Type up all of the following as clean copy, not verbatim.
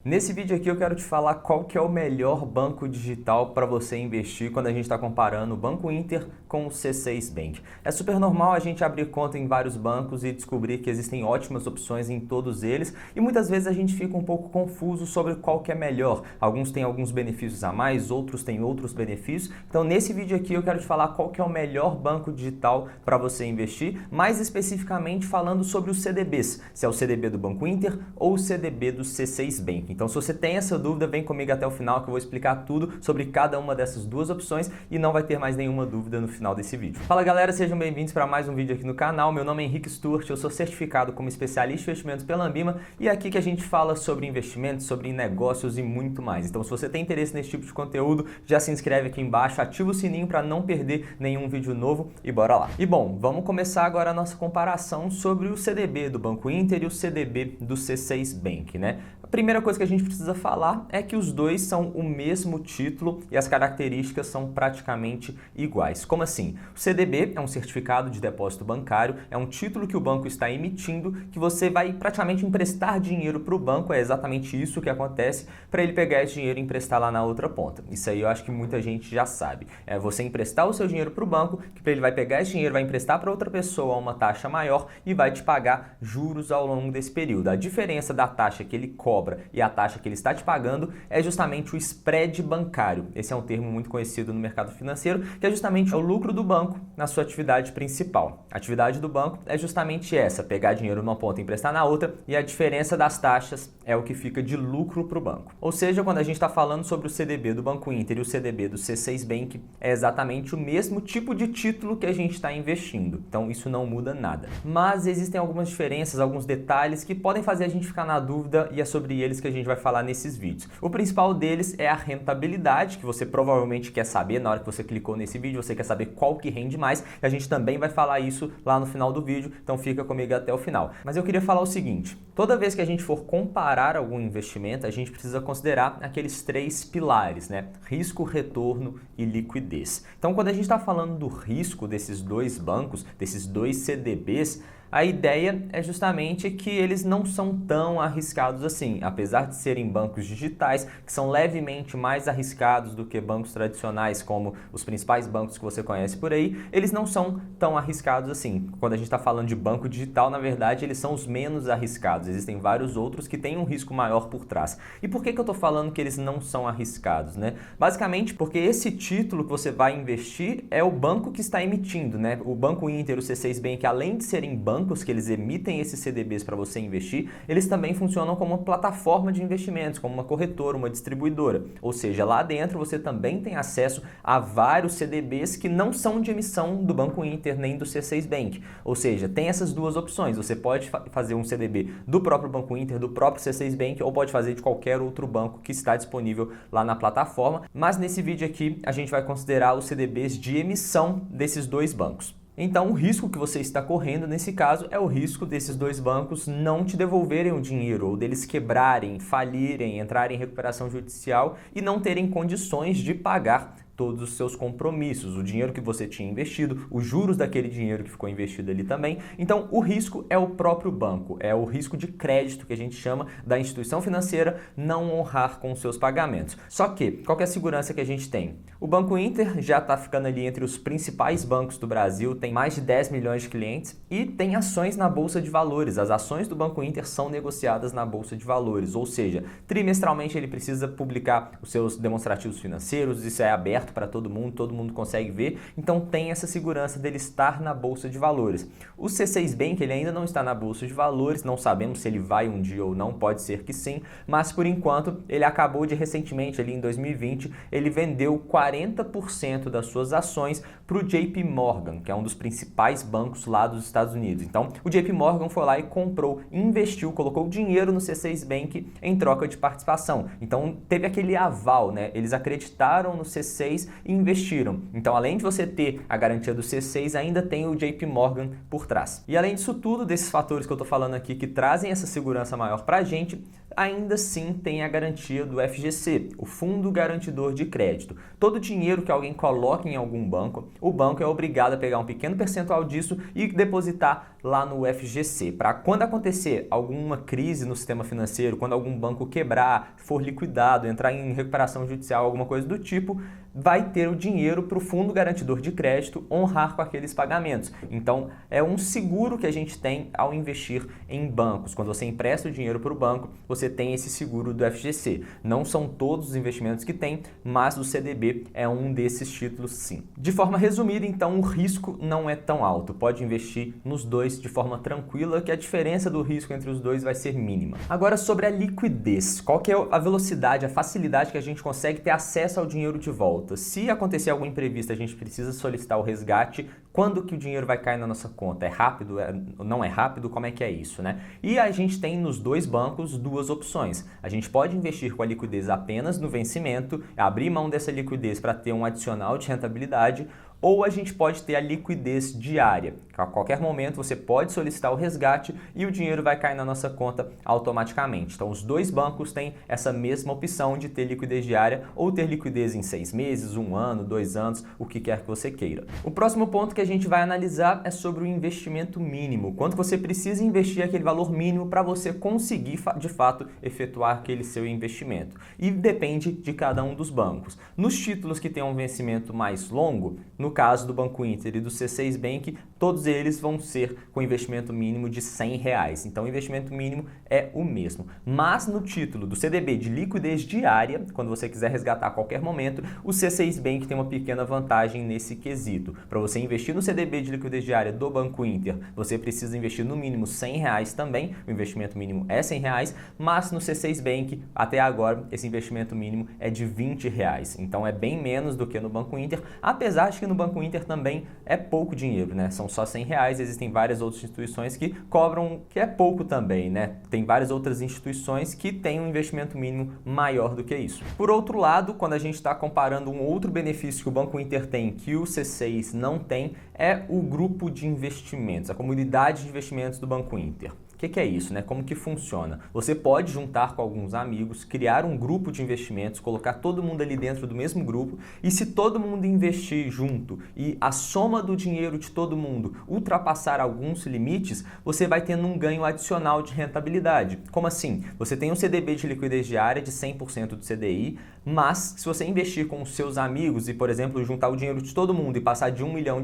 Nesse vídeo aqui eu quero te falar qual que é o melhor banco digital para você investir quando a gente está comparando o Banco Inter com o C6 Bank. É super normal a gente abrir conta em vários bancos e descobrir que existem ótimas opções em todos eles e muitas vezes a gente fica um pouco confuso sobre qual que é melhor. Alguns têm alguns benefícios a mais, outros têm outros benefícios. Então nesse vídeo aqui eu quero te falar qual que é o melhor banco digital para você investir, mais especificamente falando sobre os CDBs, se é o CDB do Banco Inter ou o CDB do C6 Bank. Então se você tem essa dúvida, vem comigo até o final que eu vou explicar tudo sobre cada uma dessas duas opções e não vai ter mais nenhuma dúvida no final desse vídeo. Fala galera, sejam bem-vindos para mais um vídeo aqui no canal. Meu nome é Henrique Sturch, eu sou certificado como especialista em investimentos pela Ambima e é aqui que a gente fala sobre investimentos, sobre negócios e muito mais. Então se você tem interesse nesse tipo de conteúdo, já se inscreve aqui embaixo, ativa o sininho para não perder nenhum vídeo novo e bora lá. E bom, vamos começar agora a nossa comparação sobre o CDB do Banco Inter e o CDB do C6 Bank, né? A primeira coisa que a gente precisa falar é que os dois são o mesmo título e as características são praticamente iguais. Como assim? O CDB é um certificado de depósito bancário, é um título que o banco está emitindo que você vai praticamente emprestar dinheiro para o banco, é exatamente isso que acontece para ele pegar esse dinheiro e emprestar lá na outra ponta. Isso aí eu acho que muita gente já sabe. É você emprestar o seu dinheiro para o banco, que ele vai pegar esse dinheiro, vai emprestar para outra pessoa a uma taxa maior e vai te pagar juros ao longo desse período. A diferença da taxa que ele cobra e a taxa que ele está te pagando é justamente o spread bancário. Esse é um termo muito conhecido no mercado financeiro, que é justamente o lucro do banco na sua atividade principal. A atividade do banco é justamente essa, pegar dinheiro numa ponta e emprestar na outra, e a diferença das taxas é o que fica de lucro para o banco. Ou seja, quando a gente está falando sobre o CDB do Banco Inter e o CDB do C6 Bank, é exatamente o mesmo tipo de título que a gente está investindo. Então isso não muda nada. Mas existem algumas diferenças, alguns detalhes que podem fazer a gente ficar na dúvida e é sobre eles que a gente vai falar nesses vídeos. O principal deles é a rentabilidade, que você provavelmente quer saber na hora que você clicou nesse vídeo, você quer saber qual que rende mais, e a gente também vai falar isso lá no final do vídeo, então fica comigo até o final. Mas eu queria falar o seguinte, toda vez que a gente for comparar algum investimento, a gente precisa considerar aqueles três pilares, né? Risco, retorno e liquidez. Então quando a gente está falando do risco desses dois bancos, desses dois CDBs, a ideia é justamente que eles não são tão arriscados assim, apesar de serem bancos digitais, que são levemente mais arriscados do que bancos tradicionais, como os principais bancos que você conhece por aí, eles não são tão arriscados assim. Quando a gente está falando de banco digital, na verdade, eles são os menos arriscados. Existem vários outros que têm um risco maior por trás. E por que eu estou falando que eles não são arriscados, né? Basicamente porque esse título que você vai investir é o banco que está emitindo, né? O Banco Inter, o C6 Bank, além de serem bancos que eles emitem esses CDBs para você investir, eles também funcionam como uma plataforma de investimentos, como uma corretora, uma distribuidora. Ou seja, lá dentro você também tem acesso a vários CDBs que não são de emissão do Banco Inter nem do C6 Bank. Ou seja, tem essas duas opções. Você pode fazer um CDB do próprio Banco Inter, do próprio C6 Bank, ou pode fazer de qualquer outro banco que está disponível lá na plataforma. Mas nesse vídeo aqui a gente vai considerar os CDBs de emissão desses dois bancos. Então, o risco que você está correndo nesse caso é o risco desses dois bancos não te devolverem o dinheiro ou deles quebrarem, falirem, entrarem em recuperação judicial e não terem condições de pagar todos os seus compromissos, o dinheiro que você tinha investido, os juros daquele dinheiro que ficou investido ali também. Então, o risco é o próprio banco, é o risco de crédito que a gente chama da instituição financeira não honrar com os seus pagamentos. Só que, qual que é a segurança que a gente tem? O Banco Inter já está ficando ali entre os principais bancos do Brasil, tem mais de 10 milhões de clientes e tem ações na Bolsa de Valores. As ações do Banco Inter são negociadas na Bolsa de Valores, ou seja, trimestralmente ele precisa publicar os seus demonstrativos financeiros, isso é aberto para todo mundo consegue ver, então tem essa segurança dele estar na Bolsa de Valores. O C6 Bank ele ainda não está na Bolsa de Valores, não sabemos se ele vai um dia ou não, pode ser que sim, mas por enquanto ele acabou de recentemente, ali em 2020, ele vendeu 40% das suas ações para o JP Morgan, que é um dos principais bancos lá dos Estados Unidos. Então o JP Morgan foi lá e comprou, investiu, colocou dinheiro no C6 Bank em troca de participação. Então teve aquele aval, né? Eles acreditaram no C6 e investiram. Então, além de você ter a garantia do C6, ainda tem o JP Morgan por trás. E além disso tudo, desses fatores que eu estou falando aqui que trazem essa segurança maior para a gente, ainda assim tem a garantia do FGC, o Fundo Garantidor de Crédito. Todo dinheiro que alguém coloca em algum banco, o banco é obrigado a pegar um pequeno percentual disso e depositar lá no FGC, para quando acontecer alguma crise no sistema financeiro, quando algum banco quebrar, for liquidado, entrar em recuperação judicial, alguma coisa do tipo, vai ter o dinheiro para o Fundo Garantidor de Crédito honrar com aqueles pagamentos. Então, é um seguro que a gente tem ao investir em bancos. Quando você empresta o dinheiro para o banco, você tem esse seguro do FGC. Não são todos os investimentos que tem, mas o CDB é um desses títulos sim. De forma resumida, então, o risco não é tão alto. Pode investir nos dois de forma tranquila, que a diferença do risco entre os dois vai ser mínima. Agora, sobre a liquidez. Qual que é a velocidade, a facilidade que a gente consegue ter acesso ao dinheiro de volta? Se acontecer algum imprevisto, a gente precisa solicitar o resgate. Quando que o dinheiro vai cair na nossa conta? É rápido? Não é rápido? Como é que é isso, né? E a gente tem nos dois bancos duas opções. A gente pode investir com a liquidez apenas no vencimento, abrir mão dessa liquidez para ter um adicional de rentabilidade, ou a gente pode ter a liquidez diária. A qualquer momento você pode solicitar o resgate e o dinheiro vai cair na nossa conta automaticamente. Então os dois bancos têm essa mesma opção de ter liquidez diária ou ter liquidez em 6 meses, 1 ano, 2 anos, o que quer que você queira. O próximo ponto que a gente vai analisar é sobre o investimento mínimo. Quanto você precisa investir aquele valor mínimo para você conseguir de fato efetuar aquele seu investimento. E depende de cada um dos bancos. Nos títulos que têm um vencimento mais longo, no caso do Banco Inter e do C6 Bank, todos eles vão ser com investimento mínimo de R$100. Então o investimento mínimo é o mesmo. Mas no título do CDB de liquidez diária, quando você quiser resgatar a qualquer momento, o C6 Bank tem uma pequena vantagem nesse quesito. Para você investir no CDB de liquidez diária do Banco Inter, você precisa investir no mínimo R$100 também, o investimento mínimo é R$100, mas no C6 Bank, até agora, esse investimento mínimo é de R$20. Então é bem menos do que no Banco Inter, apesar de que no Banco Inter também é pouco dinheiro, né? São só R$100, existem várias outras instituições que cobram, que é pouco também, né? Tem várias outras instituições que têm um investimento mínimo maior do que isso. Por outro lado, quando a gente está comparando um outro benefício que o Banco Inter tem, que o C6 não tem, é o grupo de investimentos, a comunidade de investimentos do Banco Inter. O que é isso, né? Como que funciona? Você pode juntar com alguns amigos, criar um grupo de investimentos, colocar todo mundo ali dentro do mesmo grupo e se todo mundo investir junto e a soma do dinheiro de todo mundo ultrapassar alguns limites, você vai tendo um ganho adicional de rentabilidade. Como assim? Você tem um CDB de liquidez diária de 100% do CDI, mas se você investir com os seus amigos e, por exemplo, juntar o dinheiro de todo mundo e passar de R$1 milhão,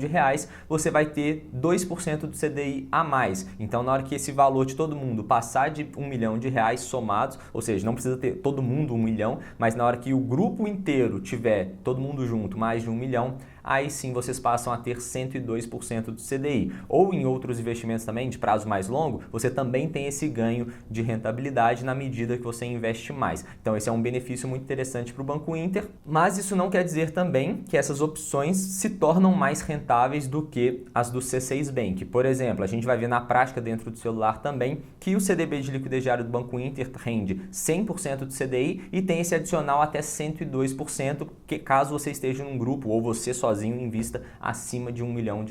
você vai ter 2% do CDI a mais. Então, na hora que esse valor de todo mundo passar de R$1 milhão somados, ou seja, não precisa ter todo mundo 1 milhão, mas na hora que o grupo inteiro tiver todo mundo junto mais de 1 milhão, aí sim vocês passam a ter 102% do CDI. Ou em outros investimentos também, de prazo mais longo, você também tem esse ganho de rentabilidade na medida que você investe mais. Então esse é um benefício muito interessante para o Banco Inter, mas isso não quer dizer também que essas opções se tornam mais rentáveis do que as do C6 Bank. Por exemplo, a gente vai ver na prática dentro do celular também que o CDB de liquidez diária do Banco Inter rende 100% do CDI e tem esse adicional até 102%, que caso você esteja num grupo ou você sozinho invista acima de R$1 milhão.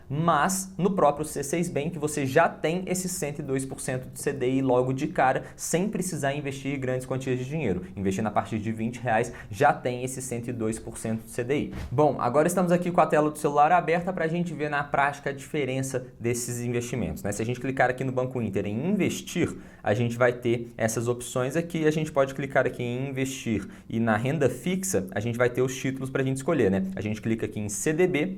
Mas no próprio C6 Bank você já tem esse 102% do CDI logo de cara, sem precisar investir grandes quantias de dinheiro. Investindo a partir de R$20 já tem esse 102% do CDI. Bom, agora estamos aqui com a tela do celular aberta para a gente ver na prática a diferença desses investimentos, né? Se a gente clicar aqui no Banco Inter em investir, a gente vai ter essas opções aqui. A gente pode clicar aqui em investir e na renda fixa a gente vai ter os títulos para a gente escolher, né? A gente clica aqui em CDB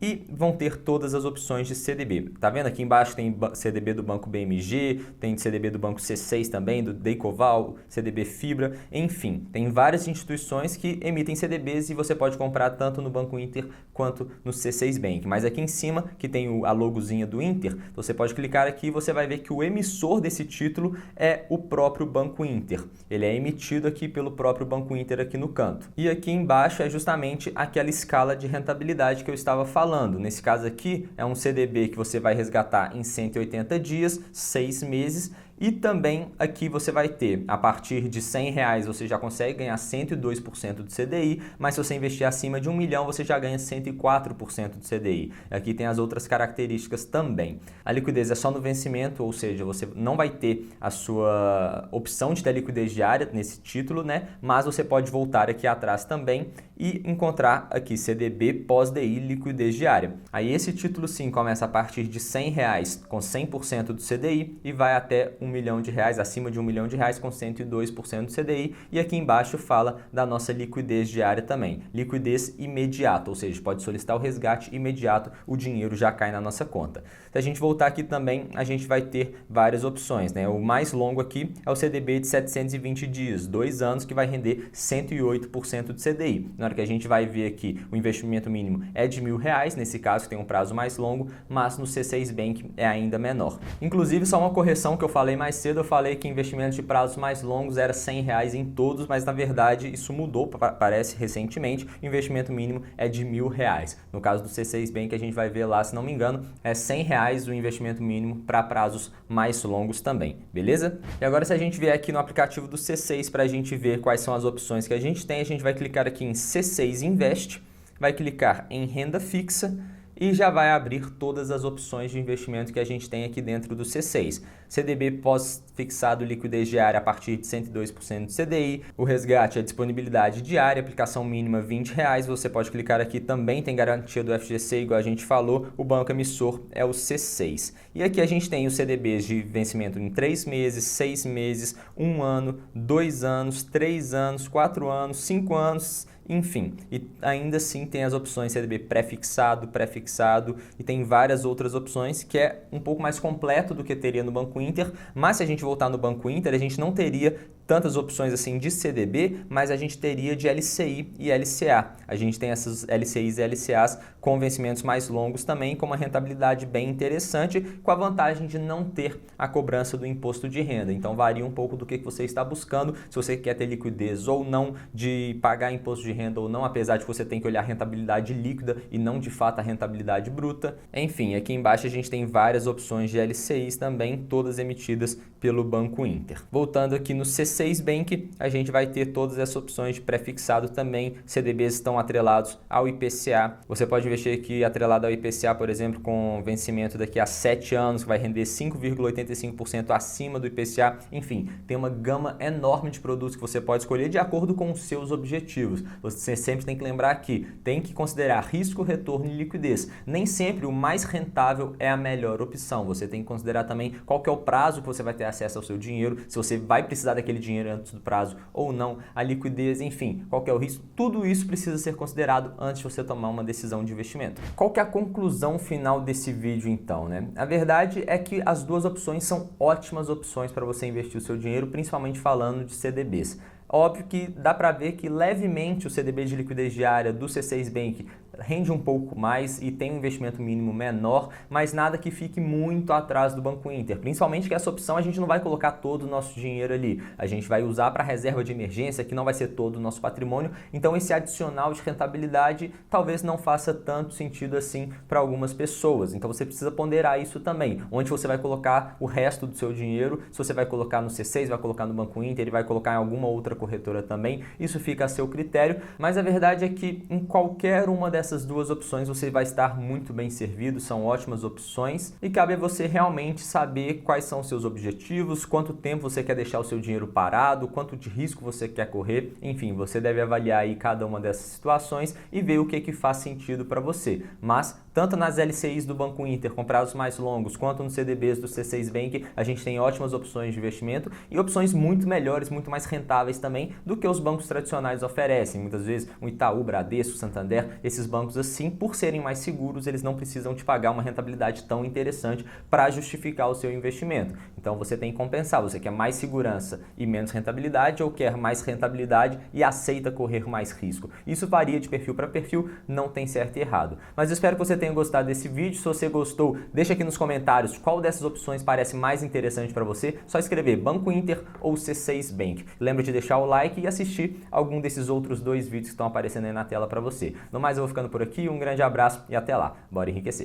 e vão ter todas as opções de CDB. Tá vendo? Aqui embaixo tem CDB do Banco BMG, tem CDB do Banco C6 também, do Deicoval, CDB Fibra, enfim. Tem várias instituições que emitem CDBs e você pode comprar tanto no Banco Inter quanto no C6 Bank. Mas aqui em cima, que tem a logozinha do Inter, você pode clicar aqui e você vai ver que o emissor desse título é o próprio Banco Inter. Ele é emitido aqui pelo próprio Banco Inter aqui no canto. E aqui embaixo é justamente aquela escala de rentabilidade que eu estava falando. Nesse caso aqui, é um CDB que você vai resgatar em 180 dias, 6 meses, E também aqui você vai ter, a partir de R$100 você já consegue ganhar 102% do CDI, mas se você investir acima de 1 milhão você já ganha 104% do CDI. Aqui tem as outras características também. A liquidez é só no vencimento, ou seja, você não vai ter a sua opção de ter liquidez diária nesse título, né? Mas você pode voltar aqui atrás também e encontrar aqui CDB pós-DI liquidez diária. Aí esse título sim começa a partir de R$100 com 100% do CDI e vai até R$1 milhão, acima de R$1 milhão com 102% do CDI. E aqui embaixo fala da nossa liquidez diária também. Liquidez imediata, ou seja, pode solicitar o resgate imediato, o dinheiro já cai na nossa conta. Se a gente voltar aqui também, a gente vai ter várias opções, né? O mais longo aqui é o CDB de 720 dias, 2 anos, que vai render 108% do CDI. Na hora que a gente vai ver aqui, o investimento mínimo é de R$1.000, nesse caso que tem um prazo mais longo, mas no C6 Bank é ainda menor. Inclusive, só uma correção que eu falei mais cedo, eu falei que investimento de prazos mais longos era R$100 em todos, mas na verdade isso mudou, parece recentemente, o investimento mínimo é de R$1.000. No caso do C6 Bank, a gente vai ver lá, se não me engano, é R$100 o investimento mínimo para prazos mais longos também, beleza? E agora se a gente vier aqui no aplicativo do C6 para a gente ver quais são as opções que a gente tem, a gente vai clicar aqui em C6 Invest, vai clicar em renda fixa e já vai abrir todas as opções de investimento que a gente tem aqui dentro do C6. CDB pós-fixado liquidez diária a partir de 102% do CDI, o resgate é disponibilidade diária, aplicação mínima R$20, você pode clicar aqui, também tem garantia do FGC, igual a gente falou, o banco emissor é o C6. E aqui a gente tem os CDBs de vencimento em 3 meses, 6 meses, 1 ano, 2 anos, 3 anos, 4 anos, 5 anos, enfim, e ainda assim tem as opções CDB pré-fixado e tem várias outras opções que é um pouco mais completo do que teria no Banco Inter, mas se a gente voltar no Banco Inter, a gente não teria tantas opções assim de CDB, mas a gente teria de LCI e LCA. A gente tem essas LCIs e LCAs com vencimentos mais longos também, com uma rentabilidade bem interessante, com a vantagem de não ter a cobrança do imposto de renda. Então varia um pouco do que você está buscando, se você quer ter liquidez ou não, de pagar imposto de renda ou não, apesar de você ter que olhar a rentabilidade líquida e não de fato a rentabilidade bruta. Enfim, aqui embaixo a gente tem várias opções de LCIs também, todas emitidas pelo Banco Inter. Voltando aqui no C6 Bank, a gente vai ter todas essas opções de pré-fixado também, CDBs estão atrelados ao IPCA. Você pode investir aqui atrelado ao IPCA, por exemplo, com vencimento daqui a 7 anos, que vai render 5,85% acima do IPCA. Enfim, tem uma gama enorme de produtos que você pode escolher de acordo com os seus objetivos. Você sempre tem que lembrar que tem que considerar risco, retorno e liquidez. Nem sempre o mais rentável é a melhor opção. Você tem que considerar também qual que é o prazo que você vai ter acesso ao seu dinheiro, se você vai precisar daquele dinheiro antes do prazo ou não, a liquidez, enfim, qual que é o risco. Tudo isso precisa ser considerado antes de você tomar uma decisão de investimento. Qual que é a conclusão final desse vídeo então, né? A verdade é que as duas opções são ótimas opções para você investir o seu dinheiro, principalmente falando de CDBs. Óbvio que dá para ver que levemente o CDB de liquidez diária do C6 Bank rende um pouco mais e tem um investimento mínimo menor, mas nada que fique muito atrás do Banco Inter. Principalmente que essa opção a gente não vai colocar todo o nosso dinheiro ali. A gente vai usar para reserva de emergência, que não vai ser todo o nosso patrimônio. Então esse adicional de rentabilidade talvez não faça tanto sentido assim para algumas pessoas. Então você precisa ponderar isso também. Onde você vai colocar o resto do seu dinheiro, se você vai colocar no C6, vai colocar no Banco Inter, ele vai colocar em alguma outra corretora também, isso fica a seu critério, mas a verdade é que em qualquer uma dessas duas opções você vai estar muito bem servido, são ótimas opções e cabe a você realmente saber quais são os seus objetivos, quanto tempo você quer deixar o seu dinheiro parado, quanto de risco você quer correr, enfim, você deve avaliar aí cada uma dessas situações e ver o que faz sentido para você, mas tanto nas LCIs do Banco Inter com prazos mais longos, quanto nos CDBs do C6 Bank, a gente tem ótimas opções de investimento e opções muito melhores, muito mais rentáveis também do que os bancos tradicionais oferecem. Muitas vezes o Itaú, Bradesco, Santander, esses bancos assim, por serem mais seguros, eles não precisam te pagar uma rentabilidade tão interessante para justificar o seu investimento. Então você tem que compensar, você quer mais segurança e menos rentabilidade ou quer mais rentabilidade e aceita correr mais risco. Isso varia de perfil para perfil, não tem certo e errado. Mas eu espero que você tenha gostado desse vídeo. Se você gostou, deixa aqui nos comentários qual dessas opções parece mais interessante para você. Só escrever Banco Inter ou C6 Bank. Lembra de deixar o like e assistir algum desses outros 2 vídeos que estão aparecendo aí na tela para você. No mais, eu vou ficando por aqui. Um grande abraço e até lá. Bora enriquecer!